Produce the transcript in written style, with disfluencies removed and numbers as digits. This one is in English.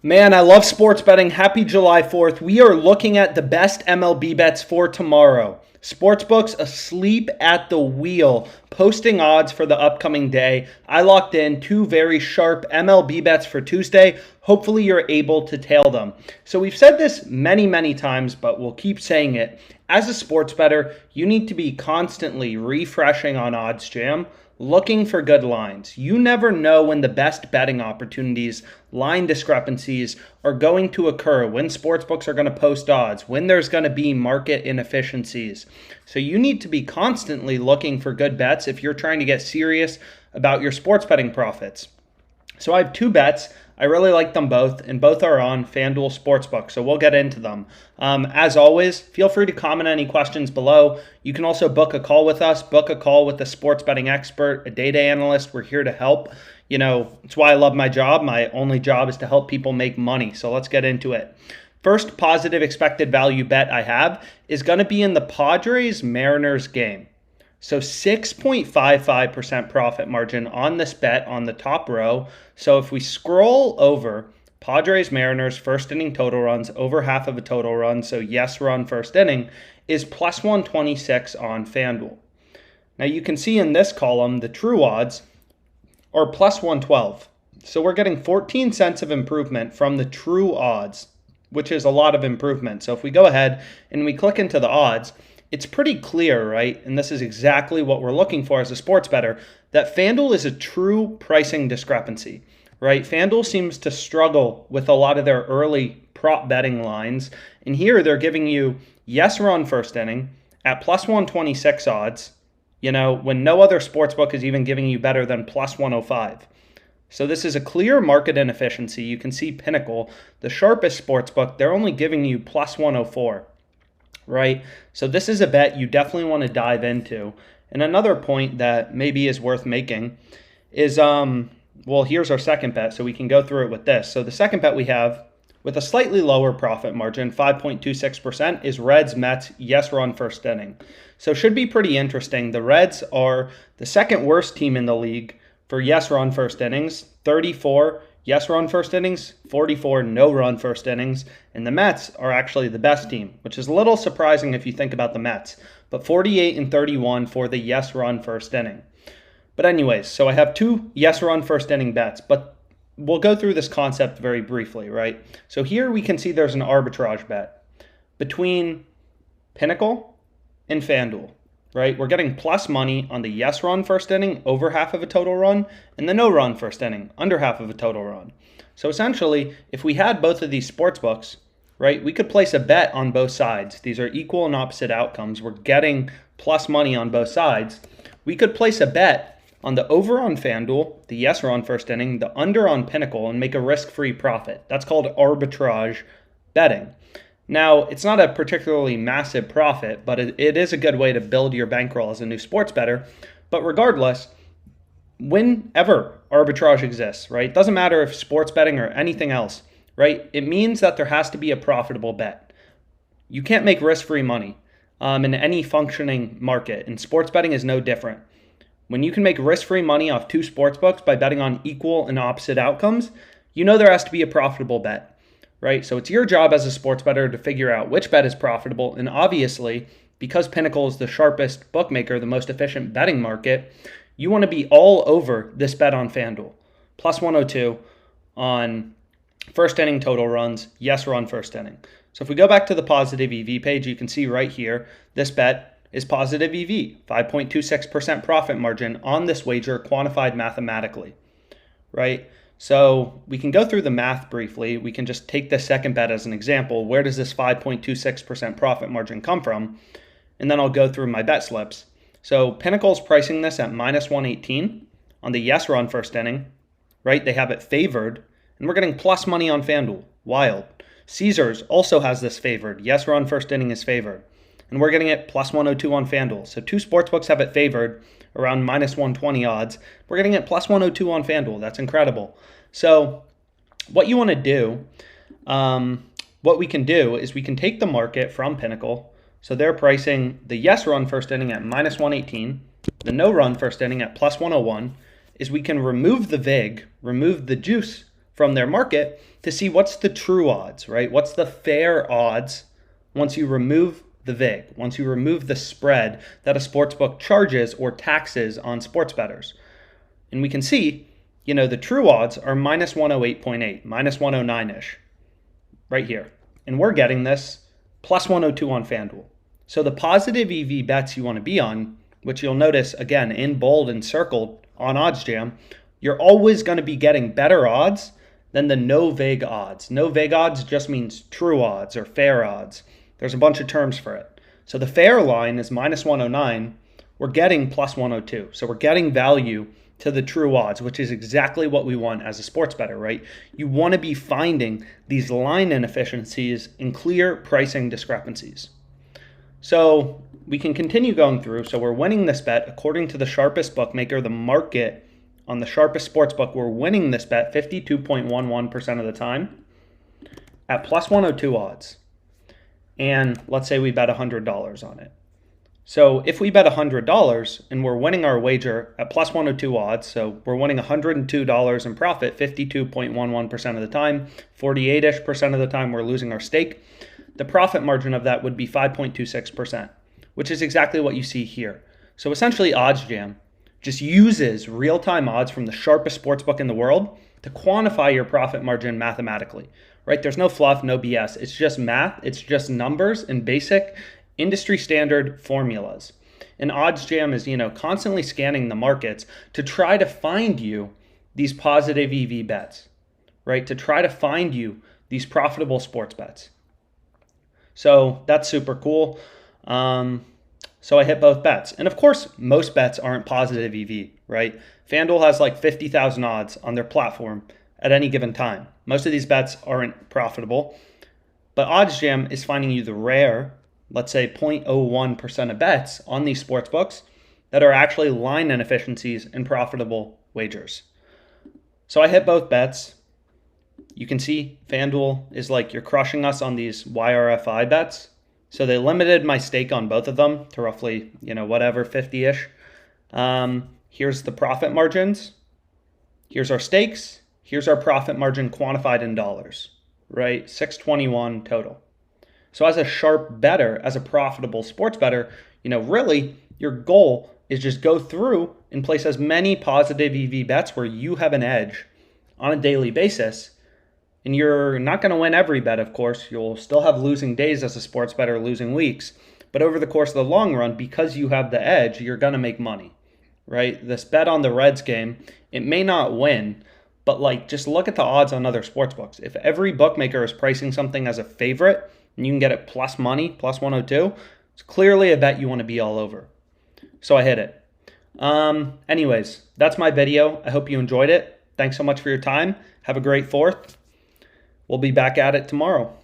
Man, I love sports betting. Happy July 4th. We are looking at the best MLB bets for tomorrow. Sportsbooks asleep at the wheel, posting odds for the upcoming day. I locked in two very sharp MLB bets for Tuesday. Hopefully you're able to tail them. So we've said this many times, but we'll keep saying it. As a sports bettor, you need to be constantly refreshing on OddsJam, looking for good lines. You never know when the best betting opportunities, line discrepancies are going to occur, when sportsbooks are going to post odds, when there's going to be market inefficiencies. So you need to be constantly looking for good bets if you're trying to get serious about your sports betting profits. So I have two bets. I really like them both, and both are on FanDuel Sportsbook, so we'll get into them. As always, feel free to comment any questions below. You can also book a call with us, book a call with a sports betting expert, a data analyst. We're here to help. You know, it's why I love my job. My only job is to help people make money, so let's get into it. First positive expected value bet I have is going to be in the Padres-Mariners game. So 6.55% profit margin on this bet on the top row. So if we scroll over, Padres Mariners first inning total runs over half of a total run, so yes run first inning, is plus 126 on FanDuel. Now you can see in this column the true odds are plus 112. So we're getting 14 cents of improvement from the true odds, which is a lot of improvement. So if we go ahead and we click into the odds, it's pretty clear, right? And this is exactly what we're looking for as a sports bettor, that FanDuel is a true pricing discrepancy, right? FanDuel seems to struggle with a lot of their early prop betting lines. And here they're giving you yes run first inning at plus 126 odds, you know, when no other sportsbook is even giving you better than plus 105. So this is a clear market inefficiency. You can see Pinnacle, the sharpest sportsbook, they're only giving you plus 104. Right? So this is a bet you definitely want to dive into. And another point that maybe is worth making is, well, here's our second bet, so we can go through it with this. So the second bet we have with a slightly lower profit margin, 5.26%, is Reds-Mets yes run first inning. So should be pretty interesting. The Reds are the second worst team in the league for yes run first innings, 34 yes run first innings, 44 no run first innings, and the Mets are actually the best team, which is a little surprising if you think about the Mets, but 48 and 31 for the yes run first inning. But anyways, so I have two yes run first inning bets, but we'll go through this concept very briefly, right? So here we can see there's an arbitrage bet between Pinnacle and FanDuel. Right? We're getting plus money on the yes run first inning, over half of a total run, and the no run first inning, under half of a total run. So essentially, if we had both of these sports books, right, we could place a bet on both sides. These are equal and opposite outcomes. We're getting plus money on both sides. We could place a bet on the over on FanDuel, the yes run first inning, the under on Pinnacle, and make a risk-free profit. That's called arbitrage betting. Now, it's not a particularly massive profit, but it is a good way to build your bankroll as a new sports bettor. But regardless, whenever arbitrage exists, right? It doesn't matter if sports betting or anything else, right? It means that there has to be a profitable bet. You can't make risk-free money in any functioning market, and sports betting is no different. When you can make risk-free money off two sports books by betting on equal and opposite outcomes, you know there has to be a profitable bet. Right? So it's your job as a sports bettor to figure out which bet is profitable. And obviously, because Pinnacle is the sharpest bookmaker, the most efficient betting market, you want to be all over this bet on FanDuel. Plus 102 on first inning total runs, yes run first inning. So if we go back to the positive EV page, you can see right here, this bet is positive EV, 5.26% profit margin on this wager quantified mathematically. Right? So we can go through the math briefly. We can just take this second bet as an example. Where does this 5.26% profit margin come from? And then I'll go through my bet slips. So Pinnacle's pricing this at minus 118 on the yes run first inning, right? They have it favored, and we're getting plus money on FanDuel. Wild. Caesars also has this favored. Yes run first inning is favored, and we're getting it plus 102 on FanDuel. So two sportsbooks have it favored around minus 120 odds. We're getting it plus 102 on FanDuel. That's incredible. So what you want to do, what we can do is we can take the market from Pinnacle. So they're pricing the yes run first inning at minus 118, the no run first inning at plus 101, is we can remove the VIG, remove the juice from their market to see what's the true odds, right? What's the fair odds once you remove the VIG, once you remove the spread that a sportsbook charges or taxes on sports bettors. And we can see, the true odds are minus 108.8, minus 109-ish right here. And we're getting this plus 102 on FanDuel. So the positive EV bets you want to be on, which you'll notice again in bold and circled on OddsJam, you're always going to be getting better odds than the no VIG odds. No VIG odds just means true odds or fair odds. There's a bunch of terms for it. So the fair line is minus 109. We're getting plus 102. So we're getting value to the true odds, which is exactly what we want as a sports bettor, right? You want to be finding these line inefficiencies and clear pricing discrepancies. So we can continue going through. So we're winning this bet according to the sharpest bookmaker, the market on the sharpest sports book. We're winning this bet 52.11% of the time at plus 102 odds. And let's say we bet $100 on it. So if we bet $100 and we're winning our wager at plus 102 odds, so we're winning $102 in profit 52.11% of the time, 48-ish% of the time we're losing our stake, the profit margin of that would be 5.26%, which is exactly what you see here. So essentially OddsJam just uses real-time odds from the sharpest sportsbook in the world to quantify your profit margin mathematically, right? There's no fluff, no BS. It's just math. It's just numbers and basic industry standard formulas. And OddsJam is, constantly scanning the markets to try to find you these positive EV bets, right? To try to find you these profitable sports bets. So that's super cool. So I hit both bets. And of course, most bets aren't positive EV, right? FanDuel has like 50,000 odds on their platform at any given time. Most of these bets aren't profitable, but OddsJam is finding you the rare, let's say 0.01% of bets on these sports books that are actually line inefficiencies and profitable wagers. So I hit both bets. You can see FanDuel is like, you're crushing us on these YRFI bets. So they limited my stake on both of them to roughly, whatever, 50-ish. Here's the profit margins. Here's our stakes. Here's our profit margin quantified in dollars, right? 621 total. So as a sharp bettor, as a profitable sports bettor, really your goal is just go through and place as many positive EV bets where you have an edge on a daily basis. And you're not going to win every bet, of course. You'll still have losing days as a sports bettor, losing weeks. But over the course of the long run, because you have the edge, you're going to make money, right? This bet on the Reds game, it may not win, but just look at the odds on other sports books. If every bookmaker is pricing something as a favorite and you can get it plus money, plus 102, it's clearly a bet you want to be all over. So I hit it. Anyways, that's my video. I hope you enjoyed it. Thanks so much for your time. Have a great 4th. We'll be back at it tomorrow.